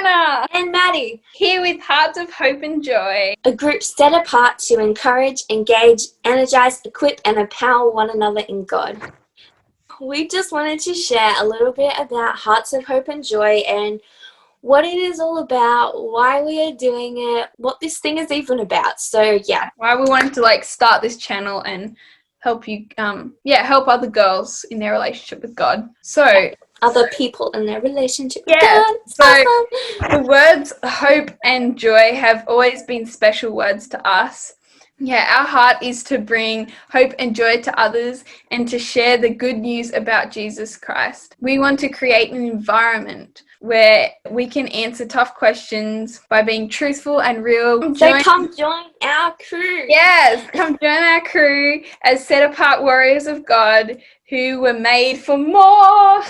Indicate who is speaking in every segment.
Speaker 1: Anna
Speaker 2: and Maddie,
Speaker 1: here with Hearts of Hope and Joy,
Speaker 2: a group set apart to encourage, engage, energize, equip, and empower one another in God. We just wanted to share a little bit about Hearts of Hope and Joy and what it is all about, why we are doing it, what this thing is even about. So yeah,
Speaker 1: why we wanted to start this channel and help you, help other girls in their relationship with God. So
Speaker 2: other people in their relationship with
Speaker 1: yeah,
Speaker 2: God.
Speaker 1: so
Speaker 2: Awesome.
Speaker 1: the words hope and joy have always been special words to us. Yeah, our heart is to bring hope and joy to others and to share the good news about Jesus Christ. We want to create an environment where we can answer tough questions by being truthful and real.
Speaker 2: So come join our crew.
Speaker 1: Yes, come join our crew as set-apart warriors of God who were made for more.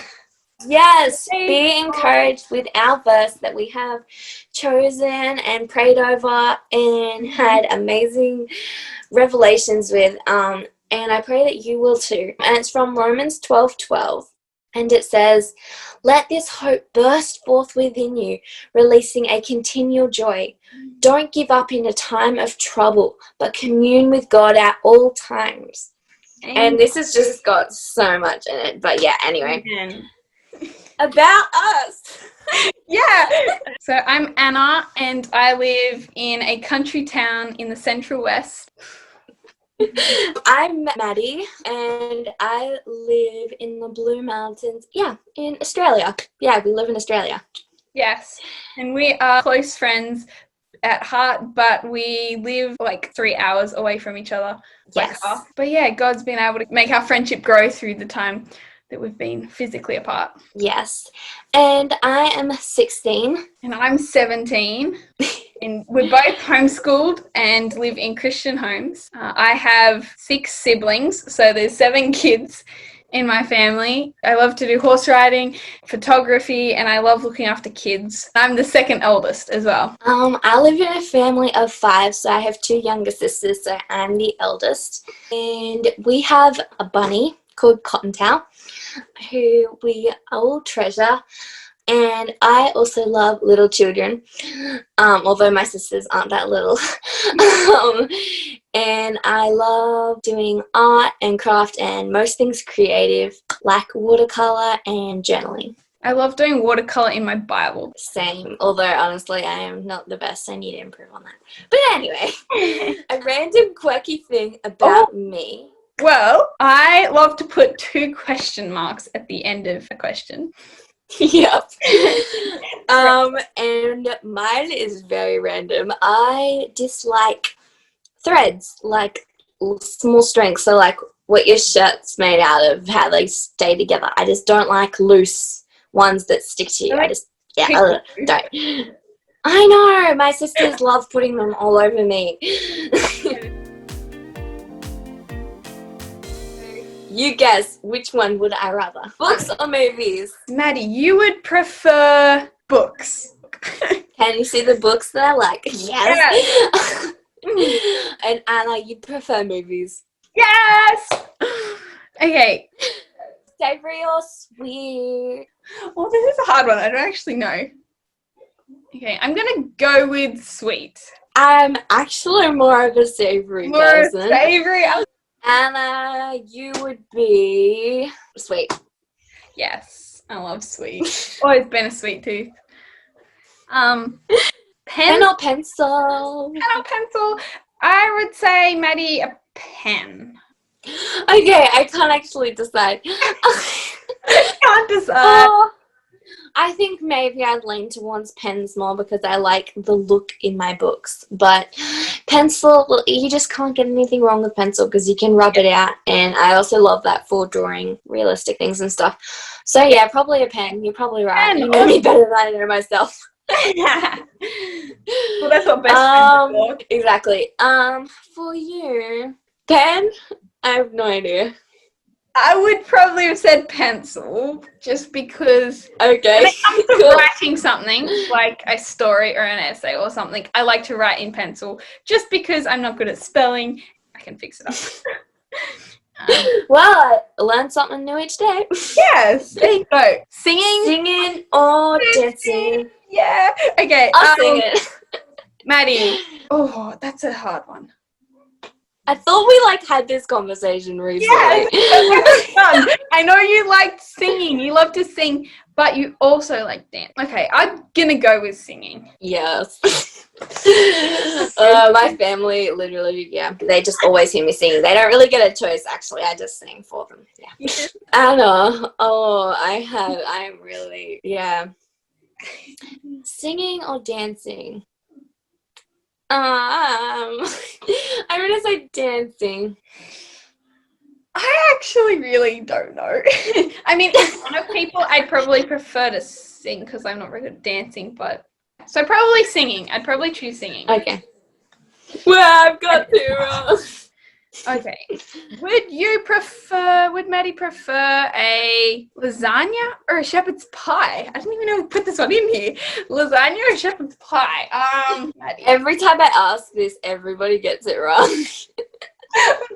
Speaker 2: Yes, be encouraged with our verse that we have chosen and prayed over and had amazing revelations with. And I pray that you will too. And it's from Romans 12:12. And it says, "Let this hope burst forth within you, releasing a continual joy. Don't give up in a time of trouble, but commune with God at all times." And this has just got so much in it. But yeah, anyway.
Speaker 1: Amen.
Speaker 2: About us.
Speaker 1: Yeah. So I'm Anna and I live in a country town in the Central West.
Speaker 2: I'm Maddie and I live in the Blue Mountains. Yeah, in Australia. Yeah, we live in Australia.
Speaker 1: Yes. And we are close friends at heart, but we live 3 hours away from each other.
Speaker 2: Yes.
Speaker 1: But yeah, God's been able to make our friendship grow through the time that we've been physically apart.
Speaker 2: Yes. And I am 16.
Speaker 1: And I'm 17. And we're both homeschooled and live in Christian homes. I have 6 siblings, so there's 7 kids in my family. I love to do horse riding, photography, and I love looking after kids. I'm the second eldest as well.
Speaker 2: I live in a family of 5, so I have 2 younger sisters, so I'm the eldest. And we have a bunny called Cottontail, who we all treasure. And I also love little children, although my sisters aren't that little. And I love doing art and craft and most things creative, like watercolor and journaling.
Speaker 1: I love doing watercolor in my Bible.
Speaker 2: Same, although honestly I am not the best. I need to improve on that. But anyway, a random quirky thing about me.
Speaker 1: Well, I love to put 2 question marks at the end of a question.
Speaker 2: Yep. And mine is very random. I dislike threads, like small strings. So like what your shirt's made out of, how they stay together. I just don't like loose ones that stick to you. I don't. I know. My sisters love putting them all over me. You guess, which one would I rather? Books or movies?
Speaker 1: Maddie, you would prefer books.
Speaker 2: Can you see the books that I like? Yes. And Anna, you'd prefer movies?
Speaker 1: Yes! Okay.
Speaker 2: Savoury or sweet?
Speaker 1: Well, this is a hard one. I don't actually know. Okay, I'm going to go with sweet.
Speaker 2: I'm actually more of a savoury person.
Speaker 1: More savoury?
Speaker 2: Anna, you would be sweet.
Speaker 1: Yes, I love sweet. Always been a sweet tooth.
Speaker 2: Pen or pencil?
Speaker 1: Pen or pencil? I would say, Maddie, a pen.
Speaker 2: Okay, I can't actually decide.
Speaker 1: Can't decide.
Speaker 2: I think maybe I'd lean towards pens more because I like the look in my books. But pencil, well, you just can't get anything wrong with pencil because you can rub it out. And I also love that for drawing realistic things and stuff. So yeah, probably a pen. You're probably right. You know me better than I know myself.
Speaker 1: Well, that's what best friends are for.
Speaker 2: Exactly. For you, pen? I have no idea.
Speaker 1: I would probably have said pencil, just because
Speaker 2: when
Speaker 1: it comes to writing something, like a story or an essay or something, I like to write in pencil, just because I'm not good at spelling. I can fix it up.
Speaker 2: Well, I learn something new each day.
Speaker 1: Yes, there you go. Singing
Speaker 2: or dancing.
Speaker 1: Yeah. Okay.
Speaker 2: I'll sing it.
Speaker 1: Maddie. Oh, that's a hard one.
Speaker 2: I thought we like had this conversation recently.
Speaker 1: Yes, fun. I know you liked singing. You love to sing, but you also like dance. Okay, I'm gonna go with singing.
Speaker 2: Yes. My family literally, they just always hear me singing. They don't really get a choice, actually. I just sing for them. Yeah. Anna, I'm really, singing or dancing? I'm gonna say dancing.
Speaker 1: I actually really don't know. I mean, in front of people, I'd probably prefer to sing because I'm not really good at dancing, but so probably singing. I'd probably choose singing.
Speaker 2: Okay. Well, I've got to.
Speaker 1: Okay. Would Maddie prefer a lasagna or a shepherd's pie? I didn't even know we put this one in here. Lasagna or a shepherd's pie? Maddie.
Speaker 2: Every time I ask this, everybody gets it wrong.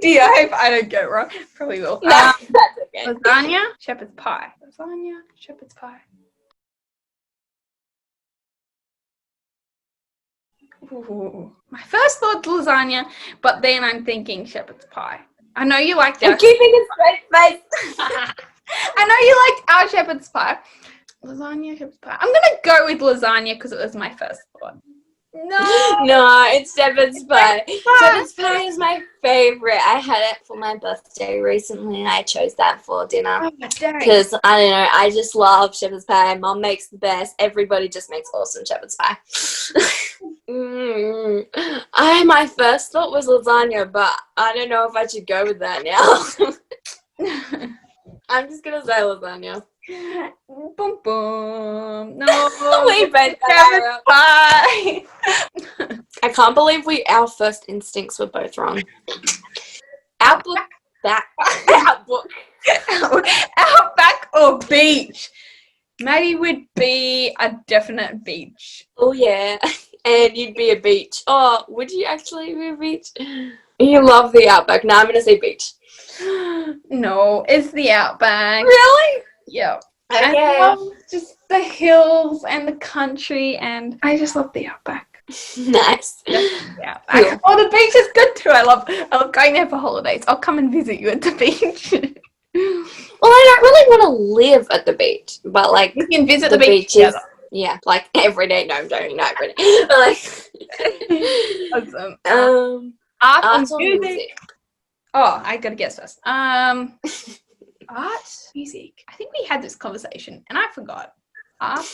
Speaker 1: Dear, I hope I don't get it wrong. Probably will.
Speaker 2: No, that's okay.
Speaker 1: Lasagna, shepherd's pie. Lasagna, shepherd's pie. Ooh. My first thought's lasagna, but then I'm thinking shepherd's pie. I know you liked
Speaker 2: I'm keeping a straight face.
Speaker 1: I know you liked our shepherd's pie. Lasagna, shepherd's pie. I'm gonna go with lasagna because it was my first thought.
Speaker 2: No, it's shepherd's pie. Shepherd's pie is my favorite. I had it for my birthday recently and I chose that for dinner. Because, I don't know, I just love shepherd's pie. Mom makes the best. Everybody just makes awesome shepherd's pie. My first thought was lasagna, but I don't know if I should go with that now. I'm just going to say lasagna.
Speaker 1: Boom, boom. No,
Speaker 2: we both
Speaker 1: shepherd's pie.
Speaker 2: I can't believe our first instincts were both wrong. Outback.
Speaker 1: Outback or beach? Maddie would be a definite beach.
Speaker 2: Oh yeah, and you'd be a beach. Oh, would you actually be a beach? You love the Outback. No, I'm gonna say beach.
Speaker 1: No, it's the Outback.
Speaker 2: Really?
Speaker 1: Yeah.
Speaker 2: Okay.
Speaker 1: I love just the hills and the country, and I just love the Outback.
Speaker 2: Nice.
Speaker 1: Yeah. Cool. Oh, the beach is good too. I love going there for holidays. I'll come and visit you at the beach.
Speaker 2: Well, I don't really want to live at the beach, but like
Speaker 1: you can visit
Speaker 2: the
Speaker 1: beach
Speaker 2: beaches. Yeah, like every day. No, I'm joking. Not every day. But like,
Speaker 1: awesome. Art or music? Oh, I gotta guess first. Art, music. I think we had this conversation and I forgot. Art,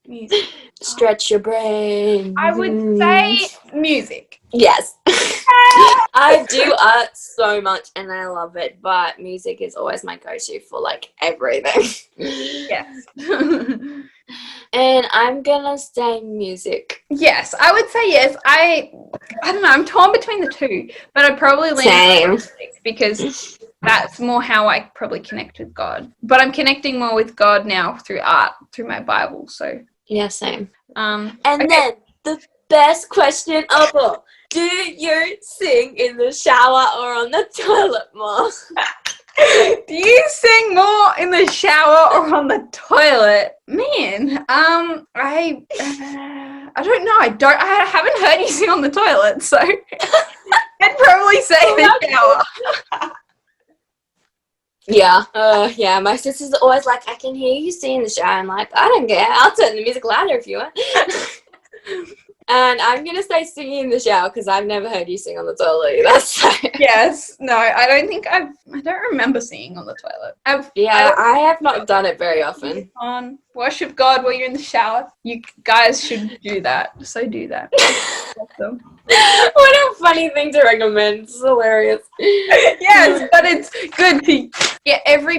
Speaker 1: music.
Speaker 2: Stretch your brain.
Speaker 1: I would say music.
Speaker 2: Yes. I do art so much and I love it, but music is always my go-to for like everything.
Speaker 1: Yes.
Speaker 2: And I'm gonna say music.
Speaker 1: Yes, I would say yes. I don't know, I'm torn between the two, but I'd probably lean music because that's more how I probably connect with God. But I'm connecting more with God now through art, through my Bible. So
Speaker 2: yeah, same.
Speaker 1: And
Speaker 2: then the best question of all: do you sing in the shower or on the toilet more?
Speaker 1: Do you sing more in the shower or on the toilet? Man, I don't know. I haven't heard you sing on the toilet, so I'd probably say the shower.
Speaker 2: Yeah. My sister's always like, I can hear you sing in the shower. I'm like, I don't care. I'll turn the music louder if you want. And I'm going to say singing in the shower because I've never heard you sing on the toilet either. So.
Speaker 1: Yes. No, I don't remember singing on the toilet.
Speaker 2: I have not done it very often.
Speaker 1: Worship God while you're in the shower. You guys should do that. So do that. Awesome.
Speaker 2: What a funny thing to recommend. It's hilarious.
Speaker 1: Yes, but it's good to get every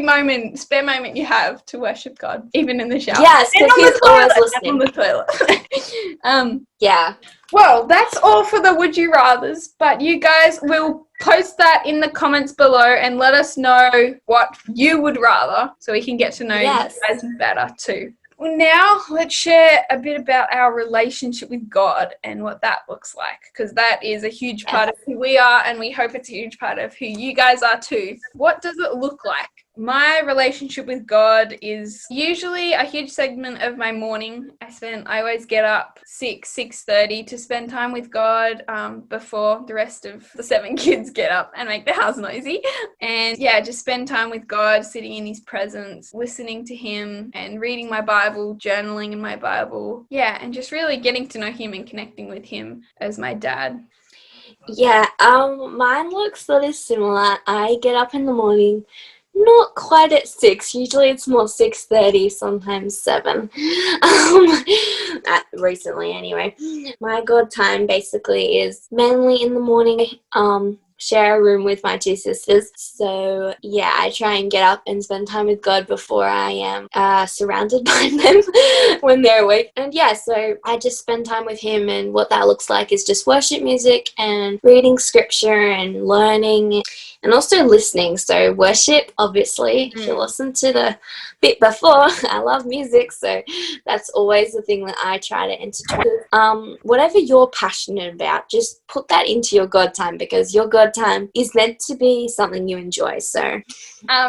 Speaker 1: spare moment you have to worship God, even in the shower.
Speaker 2: Yes, because he's always listening.
Speaker 1: On the toilet.
Speaker 2: Yeah.
Speaker 1: Well, that's all for the Would You Rathers, but you guys will post that in the comments below and let us know what you would rather so we can get to know you guys better too. Well, now let's share a bit about our relationship with God and what that looks like, because that is a huge part of who we are, and we hope it's a huge part of who you guys are too. What does it look like My relationship with God is usually a huge segment of my morning. I always get up 6:30 to spend time with God before the rest of the 7 kids get up and make the house noisy. And yeah, just spend time with God, sitting in his presence, listening to him and reading my Bible, journaling in my Bible. Yeah, and just really getting to know him and connecting with him as my dad.
Speaker 2: Yeah, mine looks sort of similar. I get up in the morning, not quite at 6. Usually it's more 6:30, sometimes 7. Recently anyway. My God time basically is mainly in the morning. Share a room with my 2 sisters. So yeah, I try and get up and spend time with God before I am surrounded by them when they're awake. And yeah, so I just spend time with him, and what that looks like is just worship music and reading scripture and learning and also listening. So worship, obviously, if you listen to the bit before, I love music, so that's always the thing that I try to entertain. Whatever you're passionate about, just put that into your God time, because your God time is meant to be something you enjoy. So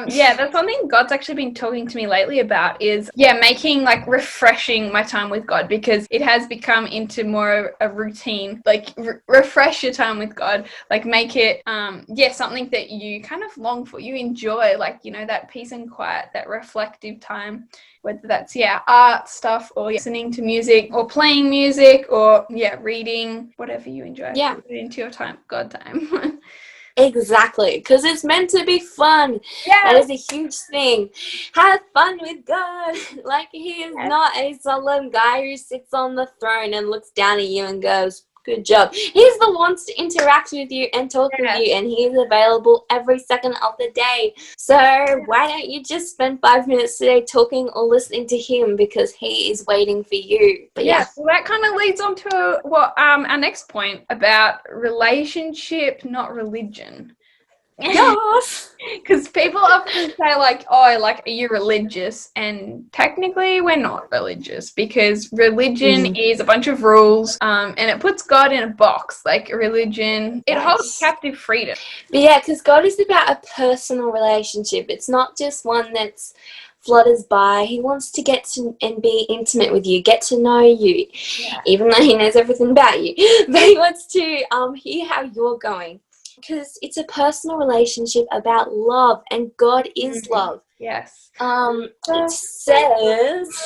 Speaker 1: yeah, that's something God's actually been talking to me lately about is, making like refreshing my time with God, because it has become into more a routine, like refresh your time with God, like make it, something that you kind of long for, you enjoy, like, that peace and quiet, that reflective time, whether that's, art stuff or listening to music or playing music or, reading, whatever you enjoy.
Speaker 2: Yeah.
Speaker 1: Put it into your time, God time.
Speaker 2: Exactly, because it's meant to be fun.
Speaker 1: Yeah.
Speaker 2: That is a huge thing. Have fun with God. Like, he is not a solemn guy who sits on the throne and looks down at you and goes, good job. He's the one to interact with you and talk with you, and he's available every second of the day. So why don't you just spend 5 minutes today talking or listening to him, because he is waiting for you. But
Speaker 1: well, that kind of leads on to our next point about relationship, not religion.
Speaker 2: Yes.
Speaker 1: Because people often say, like, oh, like, are you religious? And technically we're not religious, because religion is a bunch of rules, and it puts God in a box. Like, religion, it holds captive freedom.
Speaker 2: But yeah, because God is about a personal relationship. It's not just one that's flutters by. He wants to get to and be intimate with you, get to know you, even though he knows everything about you. But he wants to hear how you're going, because it's a personal relationship about love, and God is love.
Speaker 1: Yes.
Speaker 2: It says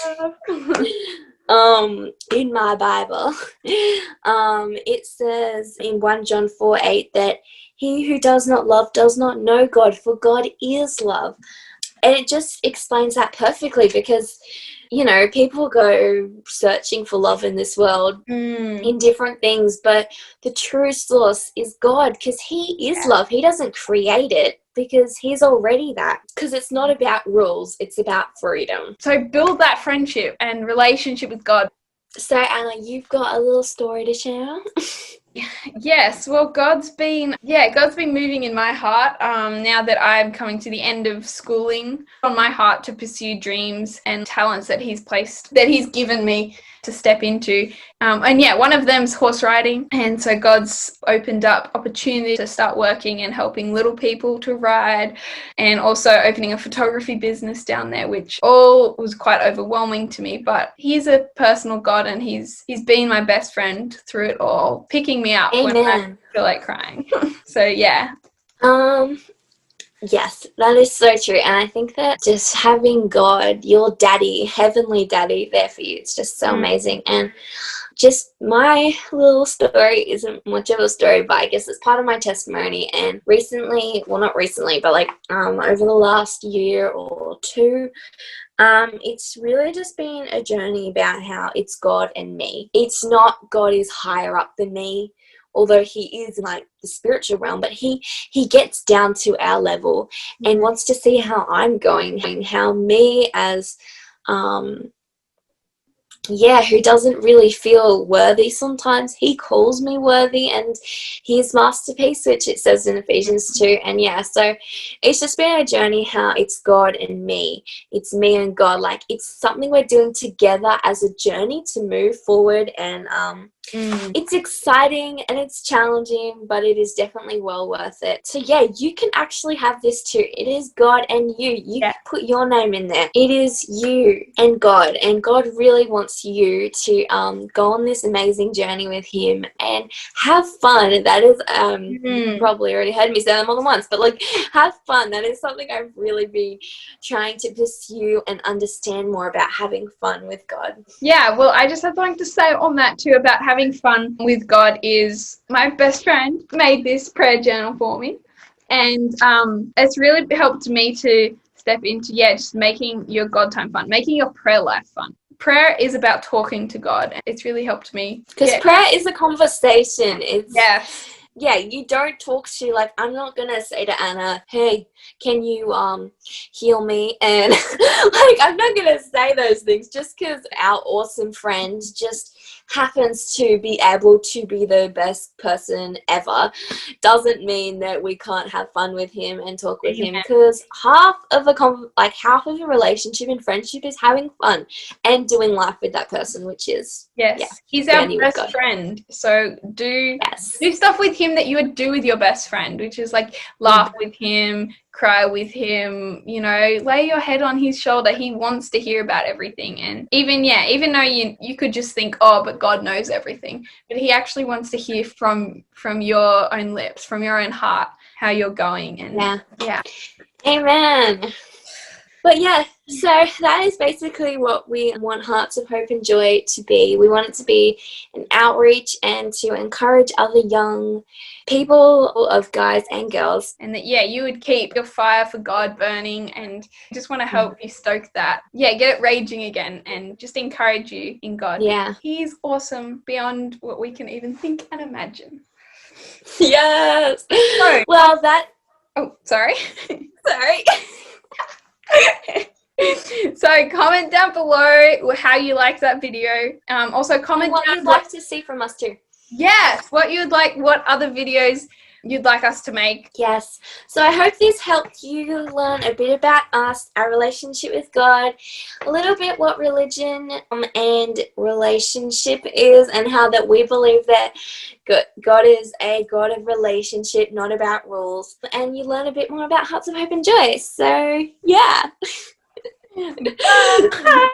Speaker 2: in my Bible, it says in 1 John 4:8 that he who does not love does not know God, for God is love. And it just explains that perfectly, because, people go searching for love in this world in different things, but the true source is God, because he is love. He doesn't create it, because he's already that. Because it's not about rules, it's about freedom.
Speaker 1: So build that friendship and relationship with God.
Speaker 2: So Anna, you've got a little story to share?
Speaker 1: Yes, well, God's been moving in my heart now that I'm coming to the end of schooling, on my heart to pursue dreams and talents that he's given me to step into. One of them's horse riding. And so God's opened up opportunity to start working and helping little people to ride, and also opening a photography business down there, which all was quite overwhelming to me. But he's a personal God, and he's been my best friend through it all, picking me up when I feel like crying. So yeah.
Speaker 2: Yes, that is so true. And I think that just having God, your daddy, heavenly daddy, there for you, it's just so amazing. And just my little story isn't much of a story, but I guess it's part of my testimony. And recently, well, not recently, but like over the last year or two, it's really just been a journey about how it's God and me. It's not God is higher up than me, although he is like the spiritual realm, but he gets down to our level and wants to see how I'm going, how me as who doesn't really feel worthy sometimes, he calls me worthy, and his masterpiece, which it says in Ephesians 2. And so it's just been a journey how it's God and me. It's me and God. Like, it's something we're doing together as a journey to move forward and It's exciting and it's challenging, but it is definitely well worth it. So yeah, you can actually have this too. It is God and you can put your name in there. It is you and God really wants you to go on this amazing journey with him and have fun. That is you've probably already heard me say that more than once, but like, have fun. That is something I've really been trying to pursue and understand more about, having fun with God.
Speaker 1: Yeah, well, I just had something to say on that too about having fun with God. Is my best friend made this prayer journal for me, and it's really helped me to step into just making your God time fun, making your prayer life fun. Prayer is about talking to God. It's really helped me
Speaker 2: because prayer is a conversation. It's
Speaker 1: yeah,
Speaker 2: you don't talk to, like, I'm not gonna say to Anna, hey, can you heal me? And like, I'm not gonna say those things just because our awesome friend just happens to be able to be the best person ever doesn't mean that we can't have fun with him and talk with him, because half of a relationship and friendship is having fun and doing life with that person, which is
Speaker 1: he's our best friend, so do stuff with him that you would do with your best friend, which is like laugh with him, cry with him, lay your head on his shoulder. He wants to hear about everything. And even though you could just think, oh, but God knows everything, but he actually wants to hear from your own lips, from your own heart, how you're going. And
Speaker 2: amen. But yeah, so that is basically what we want Hearts of Hope and Joy to be. We want it to be an outreach and to encourage other young people, of guys and girls.
Speaker 1: And that, you would keep your fire for God burning, and just want to help you stoke that. Get it raging again, and just encourage you in God.
Speaker 2: Yeah.
Speaker 1: He's awesome beyond what we can even think and imagine.
Speaker 2: Yes.
Speaker 1: So,
Speaker 2: well, that...
Speaker 1: Oh, sorry.
Speaker 2: Sorry.
Speaker 1: So comment down below how you liked that video. Also comment
Speaker 2: what
Speaker 1: down
Speaker 2: you'd like to see from us too.
Speaker 1: Yes, what other videos you'd like us to make.
Speaker 2: Yes. So I hope this helped you learn a bit about us, our relationship with God, a little bit what religion and relationship is, and how that we believe that God is a God of relationship, not about rules. And you learn a bit more about Hearts of Hope and Joy. So, yeah.
Speaker 1: Bye.